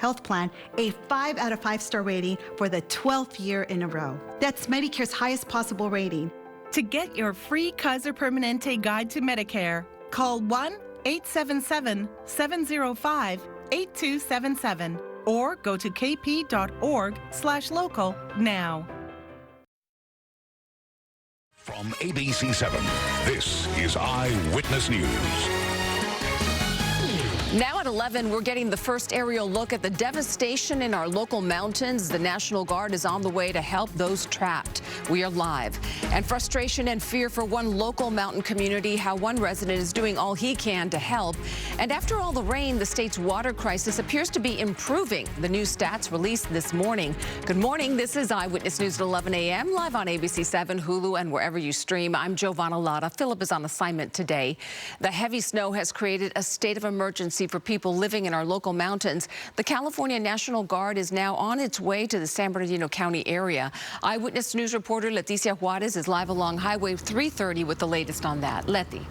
health plan a 5 out of 5-star rating for the 12th year in a row. That's Medicare's highest possible rating. To get your free Kaiser Permanente guide to Medicare, call 1-877-705-8277 or go to kp.org/local now. From ABC 7, this is Eyewitness News. Now at 11, we're getting the first aerial look at the devastation in our local mountains. The National Guard is on the way to help those trapped. We are live. And frustration and fear for one local mountain community, how one resident is doing all he can to help. And after all the rain, the state's water crisis appears to be improving. The new stats released this morning. Good morning. This is Eyewitness News at 11 a.m. live on ABC 7, Hulu, and wherever you stream. I'm Giovanna Lotta. Philip is on assignment today. The heavy snow has created a state of emergency for people living in our local mountains. The California National Guard is now on its way to the San Bernardino County area. Eyewitness News reporter Leticia Juarez is live along Highway 330 with the latest on that. Leti.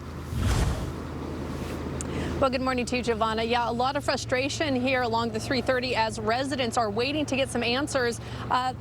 Well, good morning to you, Giovanna. Yeah, a lot of frustration here along the 330 as residents are waiting to get some answers.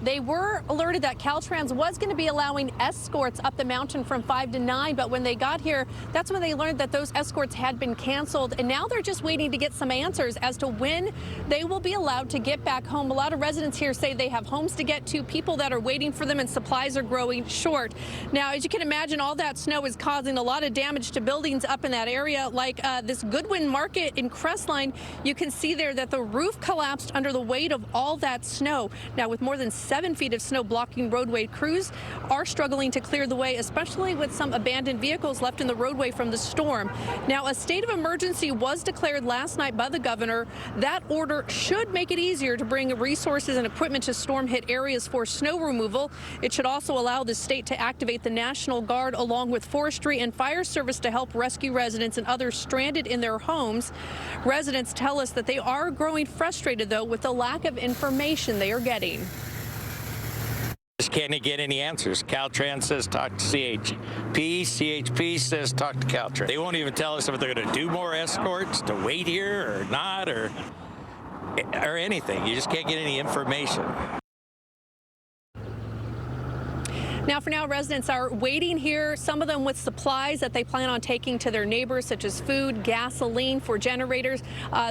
They were alerted that Caltrans was going to be allowing escorts up the mountain from 5 to 9, but when they got here, that's when they learned that those escorts had been canceled, and now they're just waiting to get some answers as to when they will be allowed to get back home. A lot of residents here say they have homes to get to, people that are waiting for them, and supplies are growing short. Now, as you can imagine, all that snow is causing a lot of damage to buildings up in that area, like this Goodwin Market in Crestline. You can see there that the roof collapsed under the weight of all that snow. Now, with more than 7 feet of snow blocking roadway, crews are struggling to clear the way, especially with some abandoned vehicles left in the roadway from the storm. Now, a state of emergency was declared last night by the governor. That order should make it easier to bring resources and equipment to storm-hit areas for snow removal. It should also allow the state to activate the National Guard along with forestry and fire service to help rescue residents and others stranded in their homes. Residents tell us that they are growing frustrated, though, with the lack of information they are getting. Just can't get any answers. Caltrans says talk to CHP. CHP says talk to Caltrans. They won't even tell us if they're going to do more escorts, to wait here or not, or anything. You just can't get any information. Now, for now, residents are waiting here, some of them with supplies that they plan on taking to their neighbors, such as food, gasoline for generators.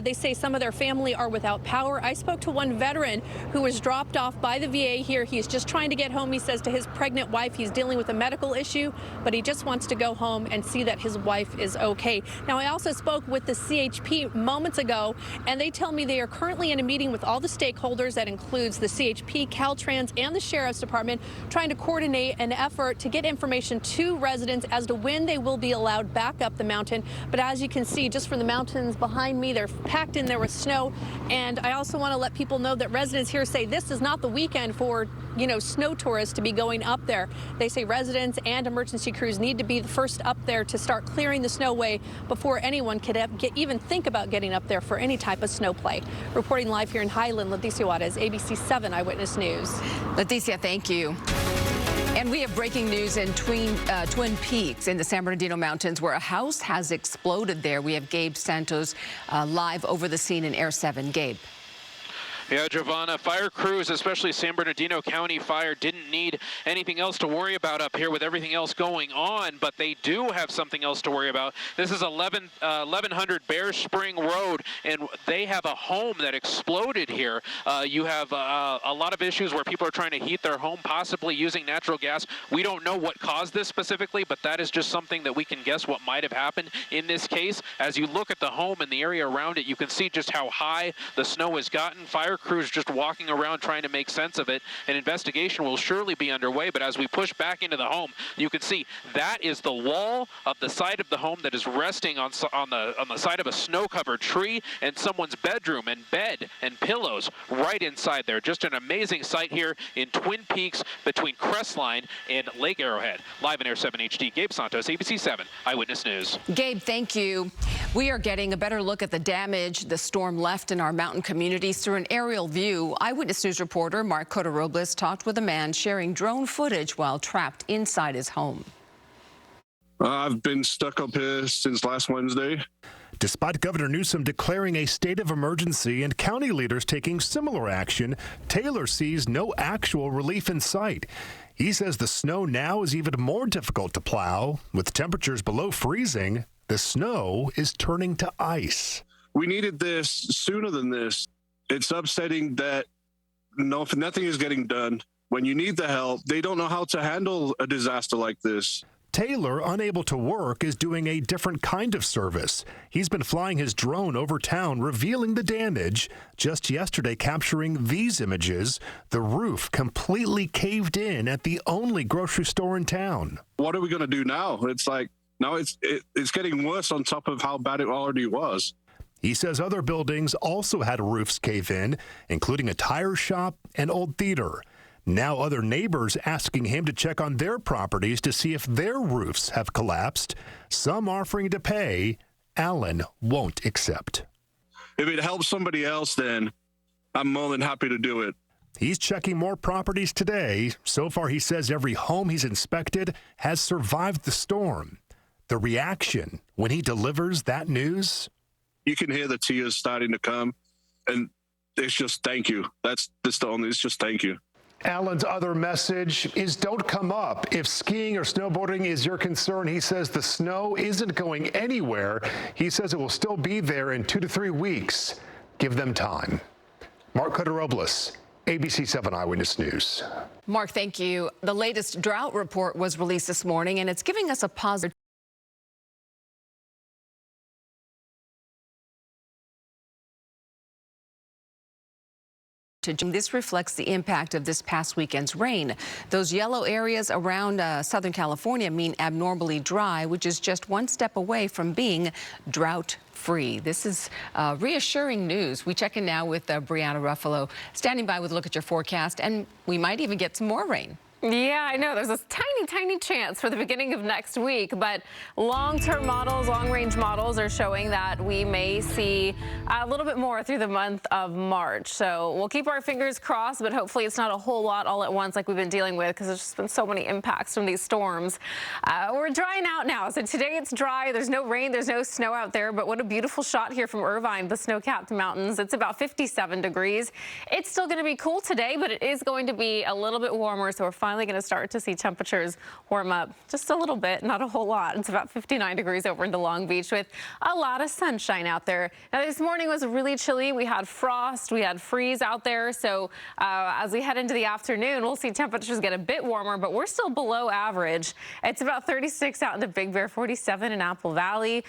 They say some of their family are without power. I spoke to one veteran who was dropped off by the VA here. He's just trying to get home. He says to his pregnant wife he's dealing with a medical issue, but he just wants to go home and see that his wife is okay. Now, I also spoke with the CHP moments ago, and they tell me they are currently in a meeting with all the stakeholders. That includes the CHP, Caltrans, and the Sheriff's Department, trying to coordinate an effort to get information to residents as to when they will be allowed back up the mountain. But as you can see, just from the mountains behind me, they're packed in there with snow. And I also want to let people know that residents here say this is not the weekend for, snow tourists to be going up there. They say residents and emergency crews need to be the first up there to start clearing the snowway before anyone could even think about getting up there for any type of snow play. Reporting live here in Highland, Leticia Juarez, ABC 7 Eyewitness News. Leticia, thank you. And we have breaking news in Twin Peaks in the San Bernardino Mountains, where a house has exploded there. We have Gabe Santos live over the scene in Air 7. Gabe. Yeah, Giovanna, fire crews, especially San Bernardino County Fire, didn't need anything else to worry about up here with everything else going on, but they do have something else to worry about. This is 1100 Bear Spring Road, and they have a home that exploded here. You have a lot of issues where people are trying to heat their home, possibly using natural gas. We don't know what caused this specifically, but that is just something that we can guess what might have happened in this case. As you look at the home and the area around it, you can see just how high the snow has gotten. Fire crews just walking around trying to make sense of it. An investigation will surely be underway, but as we push back into the home, you can see that is the wall of the side of the home that is resting on the side of a snow-covered tree, and someone's bedroom and bed and pillows right inside there. Just an amazing sight here in Twin Peaks between Crestline and Lake Arrowhead. Live in Air 7 HD, Gabe Santos, ABC 7 Eyewitness News. Gabe, thank you. We are getting a better look at the damage the storm left in our mountain communities through an aerial view. Eyewitness News reporter Mark Cota-Robles talked with a man sharing drone footage while trapped inside his home. I've been stuck up here since last Wednesday. Despite Governor Newsom declaring a state of emergency and county leaders taking similar action, Taylor sees no actual relief in sight. He says the snow now is even more difficult to plow. With temperatures below freezing, the snow is turning to ice. We needed this sooner than this. It's upsetting that nothing is getting done. When you need the help, they don't know how to handle a disaster like this. Taylor, unable to work, is doing a different kind of service. He's been flying his drone over town, revealing the damage. Just yesterday, capturing these images, the roof completely caved in at the only grocery store in town. What are we going to do now? It's like, now it's getting worse on top of how bad it already was. He says other buildings also had roofs cave in, including a tire shop and old theater. Now other neighbors asking him to check on their properties to see if their roofs have collapsed. Some offering to pay. Allen won't accept. If it helps somebody else, then I'm more than happy to do it. He's checking more properties today. So far, he says every home he's inspected has survived the storm. The reaction when he delivers that news? You can hear the tears starting to come, and it's just thank you. It's just thank you. Allen's other message is don't come up. If skiing or snowboarding is your concern, he says the snow isn't going anywhere. He says it will still be there in 2 to 3 weeks. Give them time. Mark Cotarobles, ABC 7 Eyewitness News. Mark, thank you. The latest drought report was released this morning, and it's giving us a positive. This reflects the impact of this past weekend's rain. Those yellow areas around Southern California mean abnormally dry, which is just one step away from being drought-free. This is reassuring news. We check in now with Brianna Ruffalo, standing by with a look at your forecast, and we might even get some more rain. Yeah, I know. There's a tiny chance for the beginning of next week, but long-term models, long-range models are showing that we may see a little bit more through the month of March. So we'll keep our fingers crossed, but hopefully it's not a whole lot all at once like we've been dealing with, because there's just been so many impacts from these storms. We're drying out now. So today it's dry. There's no rain. There's no snow out there, but what a beautiful shot here from Irvine, the snow-capped mountains. It's about 57 degrees. It's still going to be cool today, but it is going to be a little bit warmer, so we're finally going to start to see temperatures warm up just a little bit, not a whole lot. It's about 59 degrees over into Long Beach with a lot of sunshine out there. Now, this morning was really chilly. We had frost, we had freeze out there. So as we head into the afternoon, we'll see temperatures get a bit warmer, but we're still below average. It's about 36 out in the Big Bear, 47 in Apple Valley.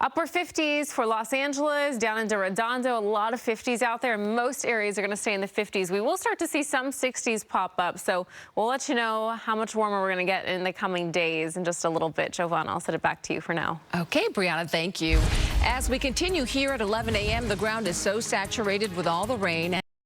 Upper 50s for Los Angeles, down into Redondo, a lot of 50s out there. Most areas are going to stay in the 50s. We will start to see some 60s pop up, so we'll let you know how much warmer we're going to get in the coming days in just a little bit. Giovanna, I'll set it back to you for now. Okay, Brianna, thank you. As we continue here at 11 a.m., the ground is so saturated with all the rain, and